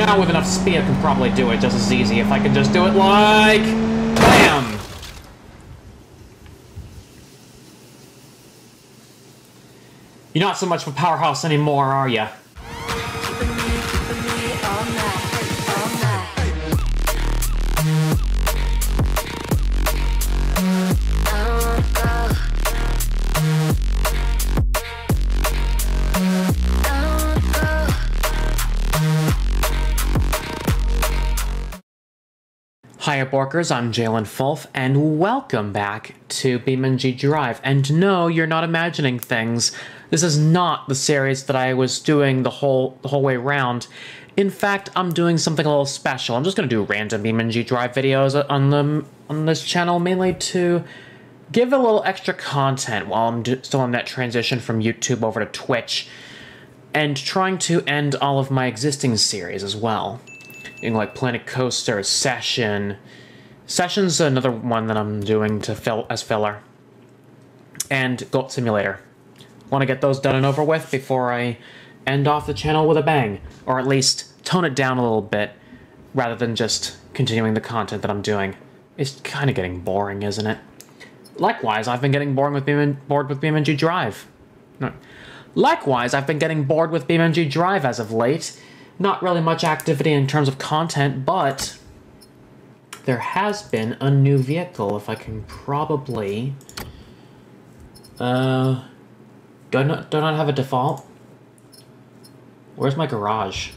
now with enough speed, I can probably do it just as easy if I can just do it like... BAM! You're not so much of a powerhouse anymore, are ya? Hiya Borkers, I'm Jalen Fulf, and welcome back to BeamNG.drive. And no, you're not imagining things. This is not the series that I was doing the whole way around. In fact, I'm doing something a little special. I'm just going to do random BeamNG.drive videos on this channel, mainly to give a little extra content while I'm still on that transition from YouTube over to Twitch, and trying to end all of my existing series as well. Like Planet Coaster, Session's another one that I'm doing to as filler, and Goat Simulator. Want to get those done and over with before I end off the channel with a bang, or at least tone it down a little bit, rather than just continuing the content that I'm doing. It's kind of getting boring, isn't it? Likewise, I've been getting bored with BeamNG.drive. Likewise, I've been getting bored with BeamNG.drive as of late. Not really much activity in terms of content, but there has been a new vehicle. If I can probably... do I not have a default? Where's my garage?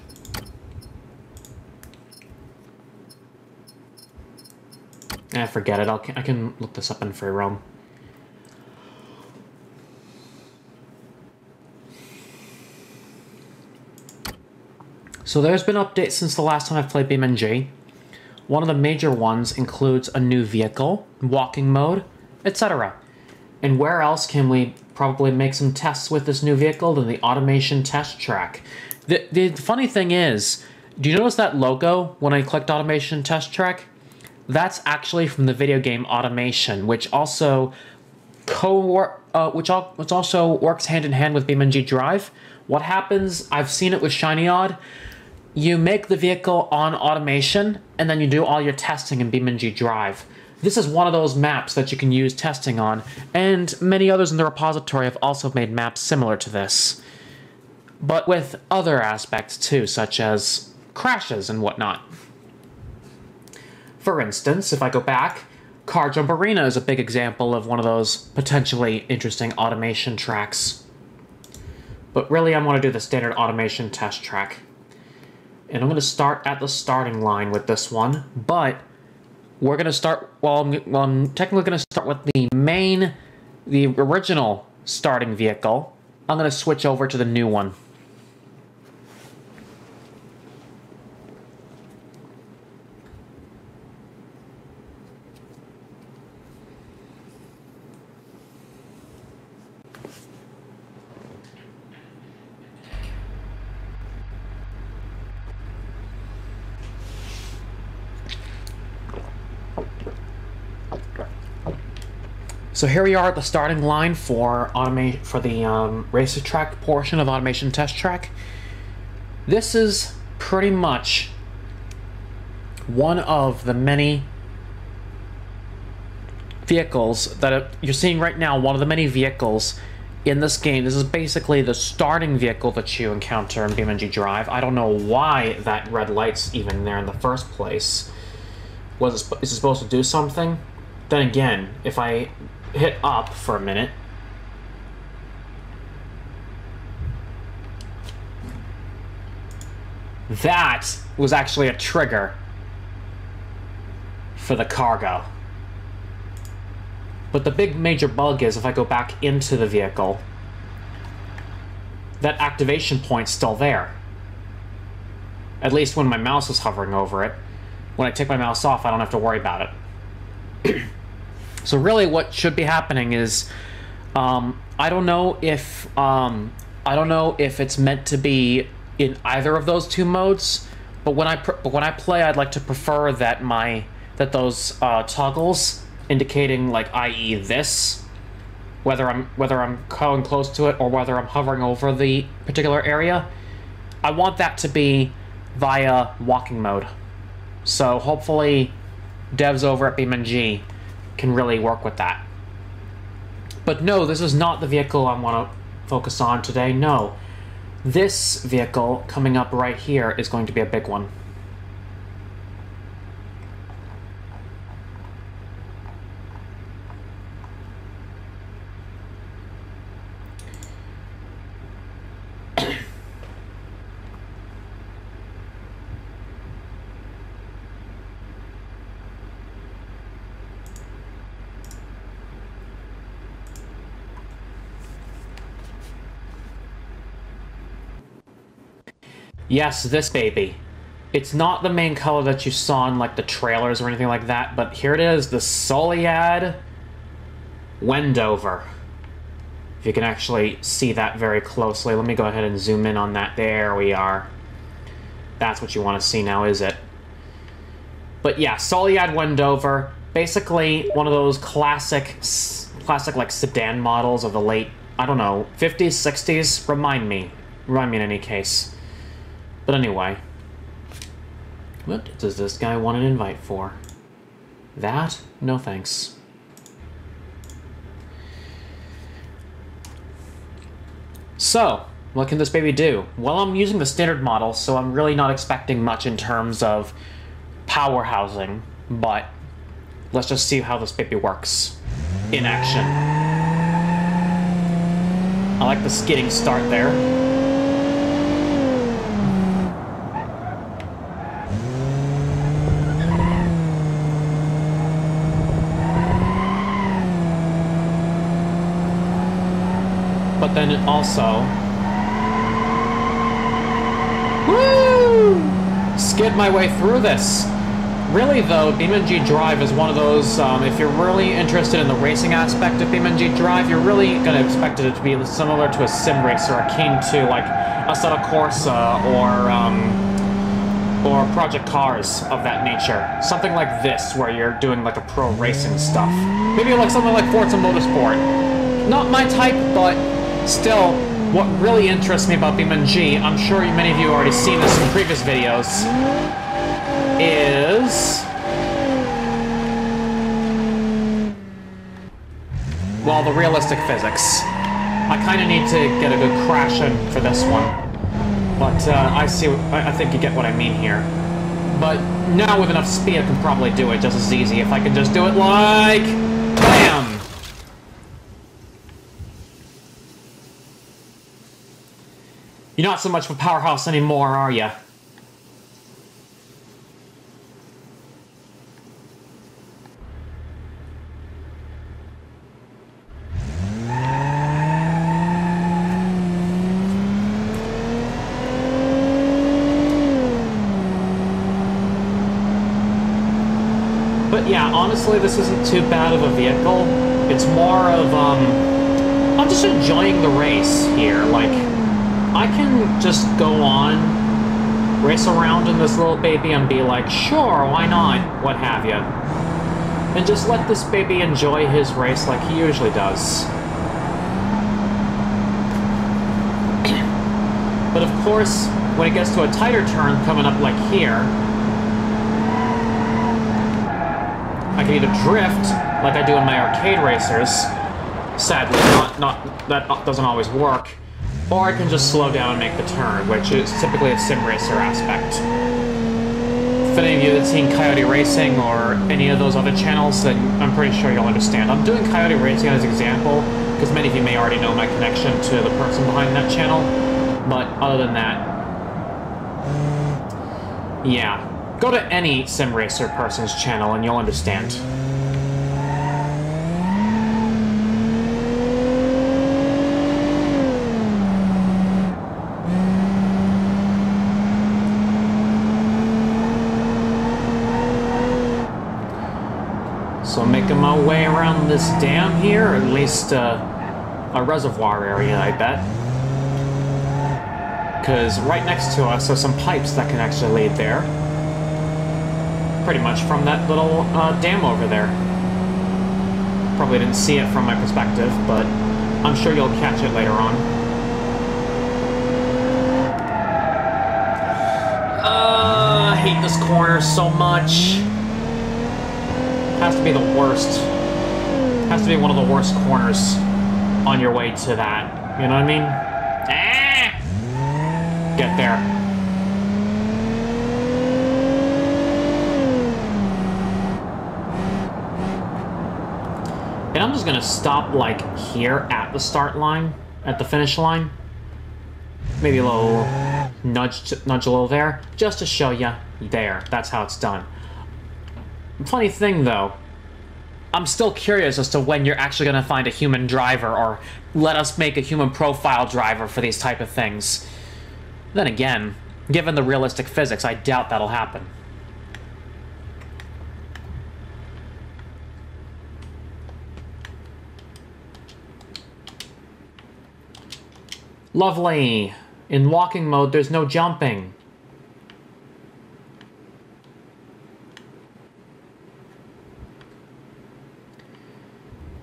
Forget it. I can look this up in free roam. So there's been updates since the last time I've played BeamNG. One of the major ones includes a new vehicle, walking mode, etc. And where else can we probably make some tests with this new vehicle than the automation test track? The funny thing is, do you notice that logo when I clicked automation test track? That's actually from the video game Automation, which also also works hand in hand with BeamNG.drive. What happens, I've seen it with Shiny Odd. You make the vehicle on automation, and then you do all your testing in BeamNG.drive. This is one of those maps that you can use testing on, and many others in the repository have also made maps similar to this. But with other aspects too, such as crashes and whatnot. For instance, if I go back, Car Jump Arena is a big example of one of those potentially interesting automation tracks. But really, I want to do the standard automation test track. And I'm going to start at the starting line with this one, but we're going to start, I'm technically going to start with the original starting vehicle. I'm going to switch over to the new one. So here we are at the starting line for the racetrack portion of automation test track. This is pretty much one of the many vehicles that you're seeing right now. One of the many vehicles in this game. This is basically the starting vehicle that you encounter in BeamNG.drive. I don't know why that red light's even there in the first place. Is it supposed to do something? Then again, if I hit up for a minute, that was actually a trigger for the cargo. But the big major bug is if I go back into the vehicle, that activation point's still there. At least when my mouse is hovering over it. When I take my mouse off, I don't have to worry about it. So really what should be happening is, I don't know if it's meant to be in either of those two modes, but when I play, I'd like to prefer that those toggles indicating, like, i.e. this, whether I'm going close to it or whether I'm hovering over the particular area, I want that to be via walking mode. So hopefully devs over at BeamNG can really work with that. But no, this is not the vehicle I want to focus on today. No, this vehicle coming up right here is going to be a big one. Yes, this baby. It's not the main color that you saw in like the trailers or anything like that, but here it is, the Soliad Wendover. If you can actually see that very closely. Let me go ahead and zoom in on that. There we are. That's what you want to see now, is it? But yeah, Soliad Wendover. Basically one of those classic like sedan models of the late, I don't know, 50s, 60s. Remind me in any case. But anyway, what does this guy want an invite for? That? No thanks. So, what can this baby do? Well, I'm using the standard model, so I'm really not expecting much in terms of power housing, but let's just see how this baby works in action. I like the skidding start there. But then it also... Woo! Skid my way through this. Really, though, BeamNG.drive is one of those, if you're really interested in the racing aspect of BeamNG.drive, you're really going to expect it to be similar to a sim racer, akin to, like, Assetto Corsa or Project Cars of that nature. Something like this, where you're doing, like, a pro racing stuff. Maybe like something like Forza Motorsport. Not my type, but... still, what really interests me about BeamNG, I'm sure many of you have already seen this in previous videos, is... well, the realistic physics. I kind of need to get a good crash in for this one. But I think you get what I mean here. But now with enough speed I can probably do it just as easy if I can just do it like... BAM! You're not so much of a powerhouse anymore, are ya? But yeah, honestly, this isn't too bad of a vehicle. It's more of, I'm just enjoying the race here, like... I can just go on, race around in this little baby and be like, sure, why not, what have you. And just let this baby enjoy his race like he usually does. But of course, when it gets to a tighter turn coming up like here, I can either drift, like I do in my arcade racers, sadly, that doesn't always work, or I can just slow down and make the turn, which is typically a sim racer aspect. If any of you have seen Coyote Racing or any of those other channels, then I'm pretty sure you'll understand. I'm doing Coyote Racing as an example, because many of you may already know my connection to the person behind that channel, but other than that, yeah. Go to any sim racer person's channel and you'll understand. So I'm making my way around this dam here, or at least a reservoir area, I bet. Because right next to us are some pipes that can actually lead there. Pretty much from that little dam over there. Probably didn't see it from my perspective, but I'm sure you'll catch it later on. hate this corner so much. Has to be the worst. Has to be one of the worst corners on your way to that. You know what I mean? Ah! Get there. And I'm just gonna stop, like, here at the start line, at the finish line. Maybe a little nudge a little there, just to show you there. That's how it's done. Funny thing, though, I'm still curious as to when you're actually gonna find a human driver, or let us make a human profile driver for these type of things. Then again, given the realistic physics, I doubt that'll happen. Lovely. In walking mode, there's no jumping.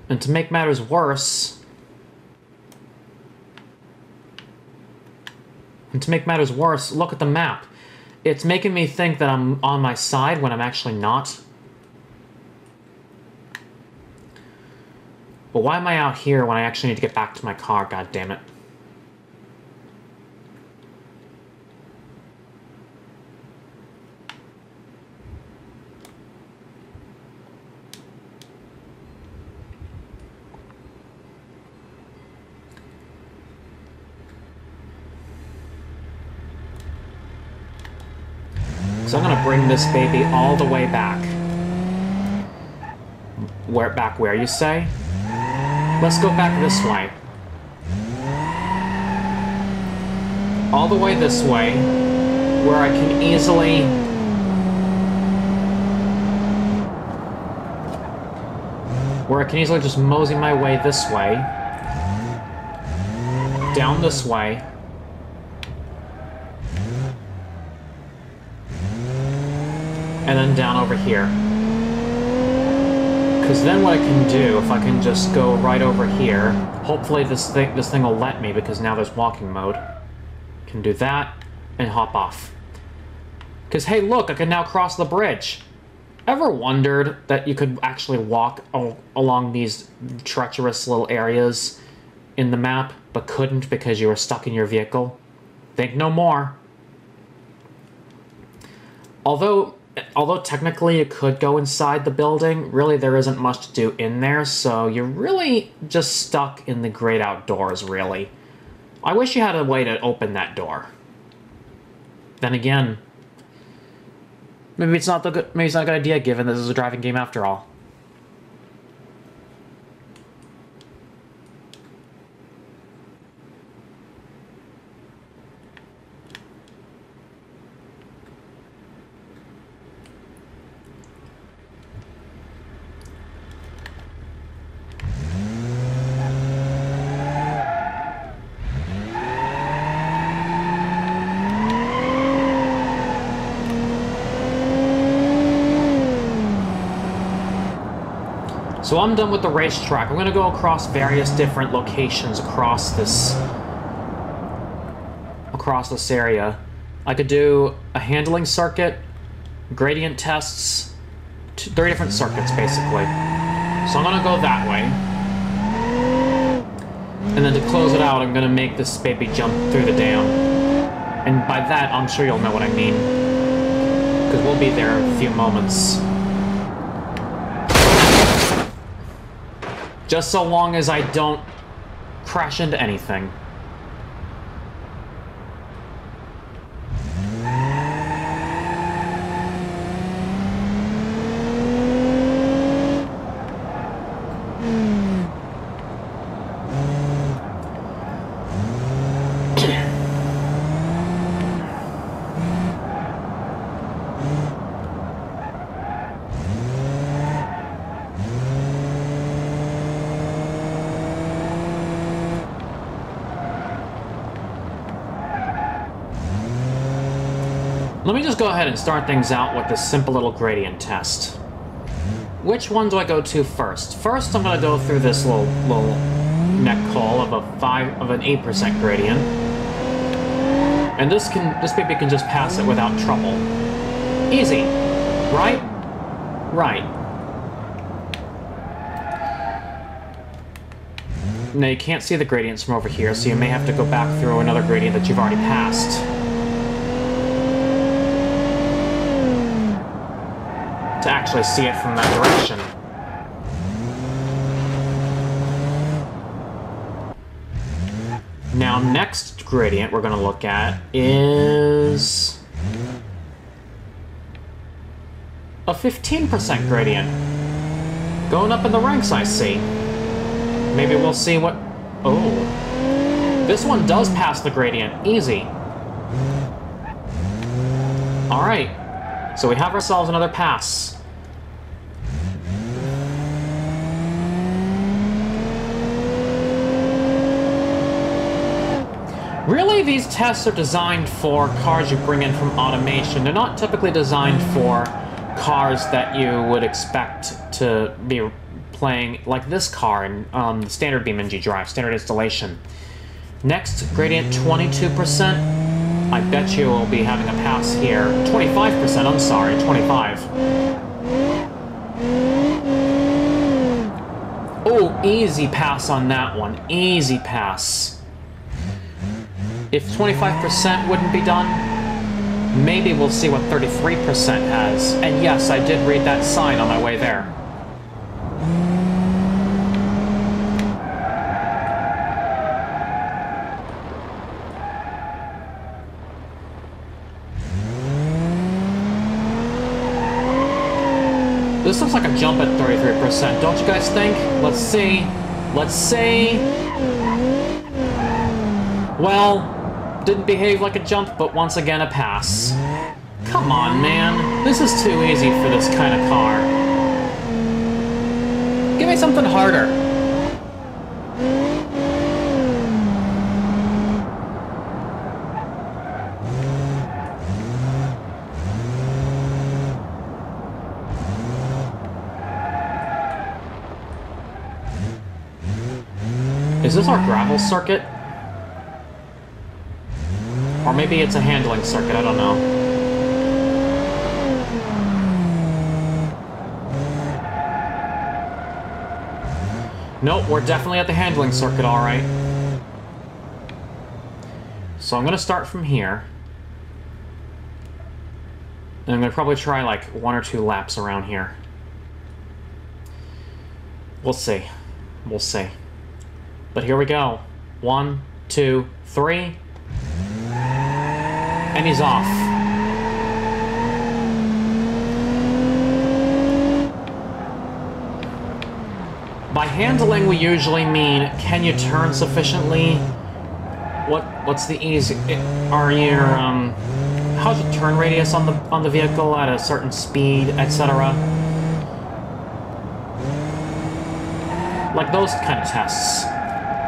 And to make matters worse... look at the map. It's making me think that I'm on my side when I'm actually not. But why am I out here when I actually need to get back to my car, god damn it. So I'm gonna bring this baby all the way back. Where you say? Let's go back this way. All the way this way, where I can easily... just mosey my way this way. Down this way. And then down over here. Because then what I can do, if I can just go right over here, hopefully this thing will let me, because now there's walking mode. Can do that, and hop off. Because, hey, look, I can now cross the bridge. Ever wondered that you could actually walk along these treacherous little areas in the map, but couldn't because you were stuck in your vehicle? Think no more. Although technically you could go inside the building, really there isn't much to do in there, so you're really just stuck in the great outdoors, really. I wish you had a way to open that door. Then again, maybe it's not a good idea, given this is a driving game after all. So I'm done with the racetrack. I'm going to go across various different locations across this area. I could do a handling circuit, gradient tests, 3 different circuits basically. So I'm going to go that way. And then to close it out, I'm going to make this baby jump through the dam. And by that, I'm sure you'll know what I mean. Because we'll be there in a few moments. Just so long as I don't crash into anything. Let me just go ahead and start things out with this simple little gradient test. Which one do I go to first? First, I'm going to go through this little neck hole of an 8% gradient, and this baby can just pass it without trouble. Easy. Right? Right. Now, you can't see the gradients from over here, so you may have to go back through another gradient that you've already passed. To actually see it from that direction. Now, next gradient we're going to look at is a 15% gradient. Going up in the ranks, I see. Maybe we'll see what... Oh. This one does pass the gradient. Easy. Alright. So we have ourselves another pass. Really, these tests are designed for cars you bring in from automation. They're not typically designed for cars that you would expect to be playing, like this car in the standard BeamNG.drive, standard installation. Next, gradient 22%. I bet you will be having a pass here. 25%, I'm sorry, 25. Oh, easy pass on that one. Easy pass. If 25% wouldn't be done, maybe we'll see what 33% has. And yes, I did read that sign on my way there. This looks like a jump at 33%, don't you guys think? Let's see. Let's see. Well, didn't behave like a jump, but once again a pass. Come on, man. This is too easy for this kind of car. Give me something harder. Is this our gravel circuit? Or maybe it's a handling circuit, I don't know. Nope, we're definitely at the handling circuit, alright. So I'm gonna start from here. And I'm gonna probably try like 1 or 2 laps around here. We'll see. We'll see. But here we go. 1, 2, 3. And he's off. By handling, we usually mean, can you turn sufficiently? What's the easy? Are your how's your turn radius on the vehicle at a certain speed, etc. Like those kind of tests.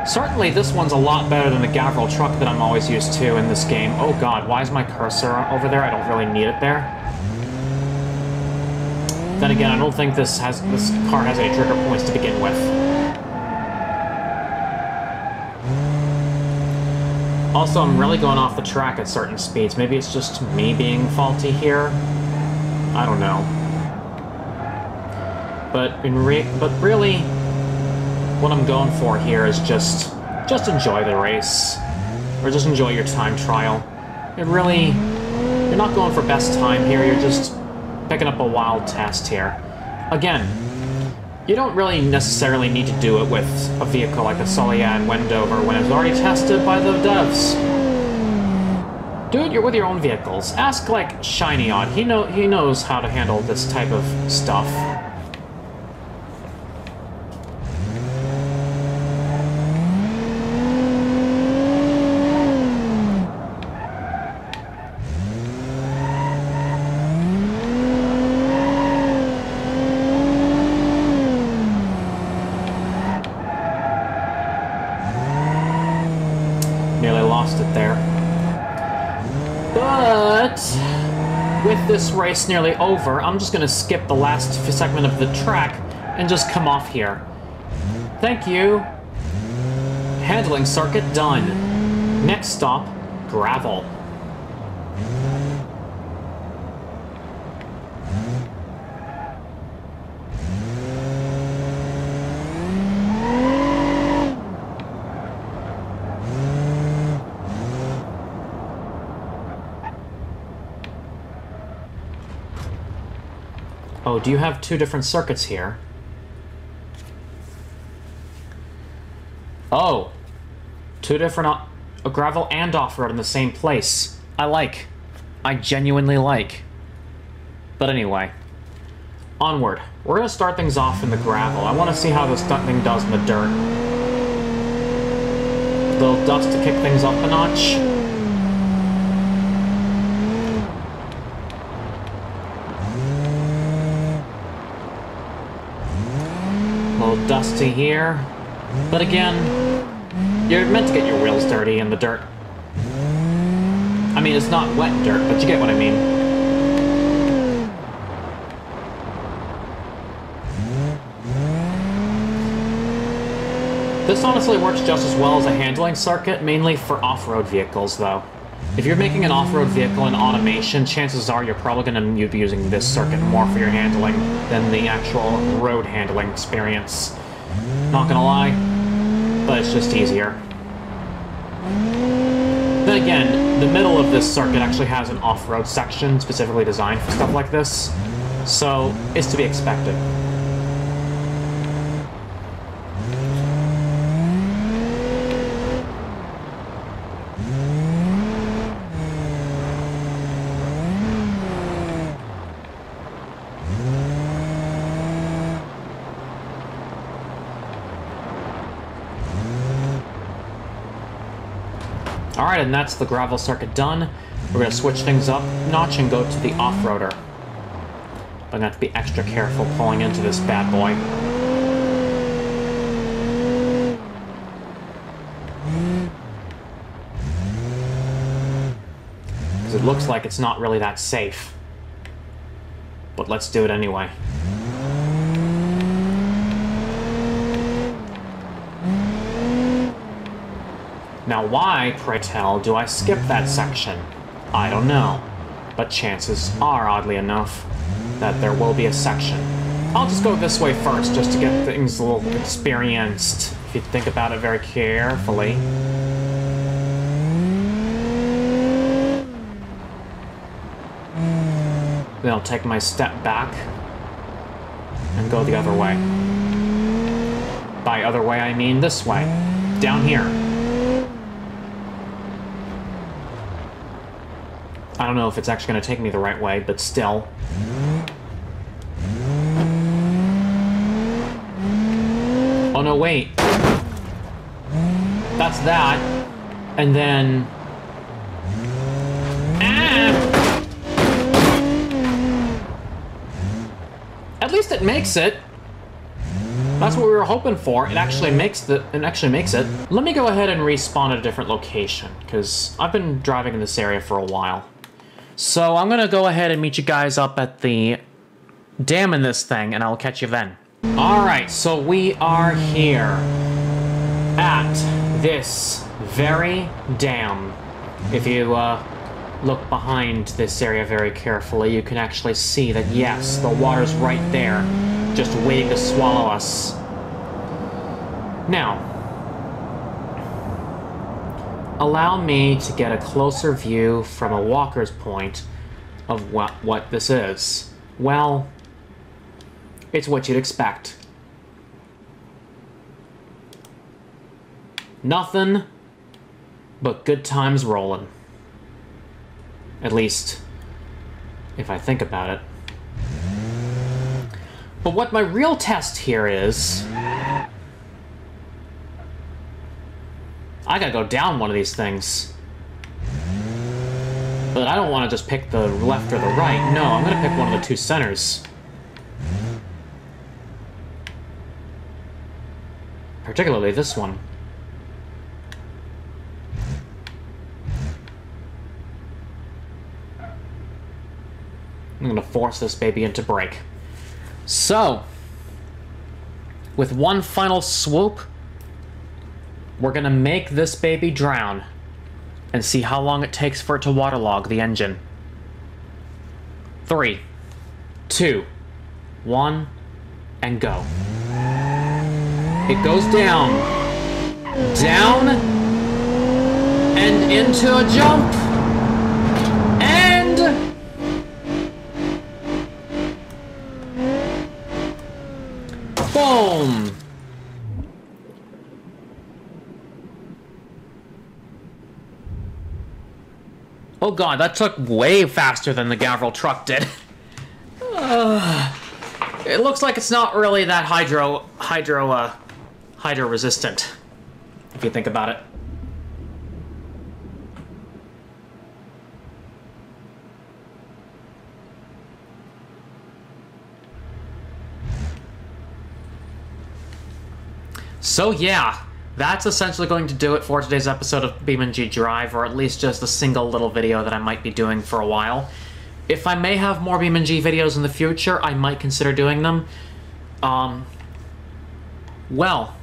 Certainly, this one's a lot better than the Gavril truck that I'm always used to in this game. Oh god, why is my cursor over there? I don't really need it there. Then again, I don't think this car has any trigger points to begin with. Also, I'm really going off the track at certain speeds. Maybe it's just me being faulty here. I don't know. But really, what I'm going for here is just enjoy the race. Or just enjoy your time trial. You're not going for best time here, you're just picking up a wild test here. Again, you don't really necessarily need to do it with a vehicle like the Soliad Wendover when it's already tested by the devs. Do it with your own vehicles. Ask, like, Shiny Odd. He knows how to handle this type of stuff. With this race nearly over, I'm just going to skip the last segment of the track and just come off here. Thank you. Handling circuit done. Next stop, gravel. Oh, do you have two different circuits here? Oh. Two different gravel and off-road in the same place. I genuinely like. But anyway. Onward. We're gonna start things off in the gravel. I want to see how this thing does in the dirt. A little dust to kick things up a notch. A little dusty here. But again, you're meant to get your wheels dirty in the dirt. I mean, it's not wet dirt, but you get what I mean. This honestly works just as well as a handling circuit, mainly for off-road vehicles, though. If you're making an off-road vehicle in automation, chances are you're probably going to be using this circuit more for your handling than the actual road handling experience. Not gonna lie, but it's just easier. Then again, the middle of this circuit actually has an off-road section specifically designed for stuff like this, so it's to be expected. Alright, and that's the gravel circuit done. We're going to switch things up a notch and go to the off-roader. I'm going to have to be extra careful pulling into this bad boy. Because it looks like it's not really that safe. But let's do it anyway. Now why, pray tell, do I skip that section? I don't know. But chances are, oddly enough, that there will be a section. I'll just go this way first, just to get things a little experienced, if you think about it very carefully. Then I'll take my step back and go the other way. By other way, I mean this way. Down here. I don't know if it's actually going to take me the right way, but still. Oh no, wait. That's that. And then... Ah! At least it makes it. That's what we were hoping for. It actually makes it. Let me go ahead and respawn at a different location, because I've been driving in this area for a while. So I'm gonna go ahead and meet you guys up at the dam in this thing, and I'll catch you then. Alright, so we are here at this very dam. If you look behind this area very carefully, you can actually see that, yes, the water's right there, just waiting to swallow us. Now, allow me to get a closer view from a walker's point of what this is. Well, it's what you'd expect. Nothing but good times rolling. At least, if I think about it. But what my real test here is... I gotta go down one of these things. But I don't want to just pick the left or the right. No, I'm gonna pick one of the two centers. Particularly this one. I'm gonna force this baby into brake. So, with one final swoop, we're gonna make this baby drown and see how long it takes for it to waterlog the engine. 3, 2, 1, and go. It goes down, down, and into a jump, and Oh god, that took way faster than the Gavril truck did. It looks like it's not really that hydro resistant, if you think about it. So yeah, that's essentially going to do it for today's episode of BeamNG.drive, or at least just a single little video that I might be doing for a while. If I may have more BeamNG videos in the future, I might consider doing them. Well,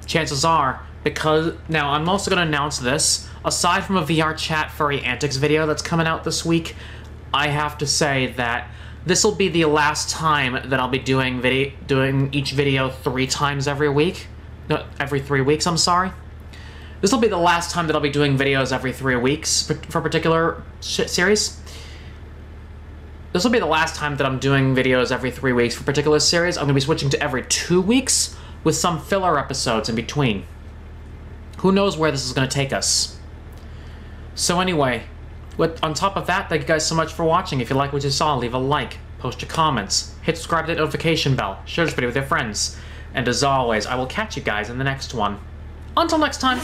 chances are, because... Now, I'm also going to announce this. Aside from a VR chat furry antics video that's coming out this week, I have to say that this will be the last time that I'll be doing each video 3 times every week. No, every 3 weeks, I'm sorry. This will be the last time that I'll be doing videos every 3 weeks for a particular series. This will be the last time that I'm doing videos every 3 weeks for a particular series. I'm going to be switching to every 2 weeks with some filler episodes in between. Who knows where this is going to take us. So anyway, on top of that, thank you guys so much for watching. If you like what you saw, leave a like, post your comments, hit subscribe to the notification bell, share this video with your friends. And as always, I will catch you guys in the next one. Until next time.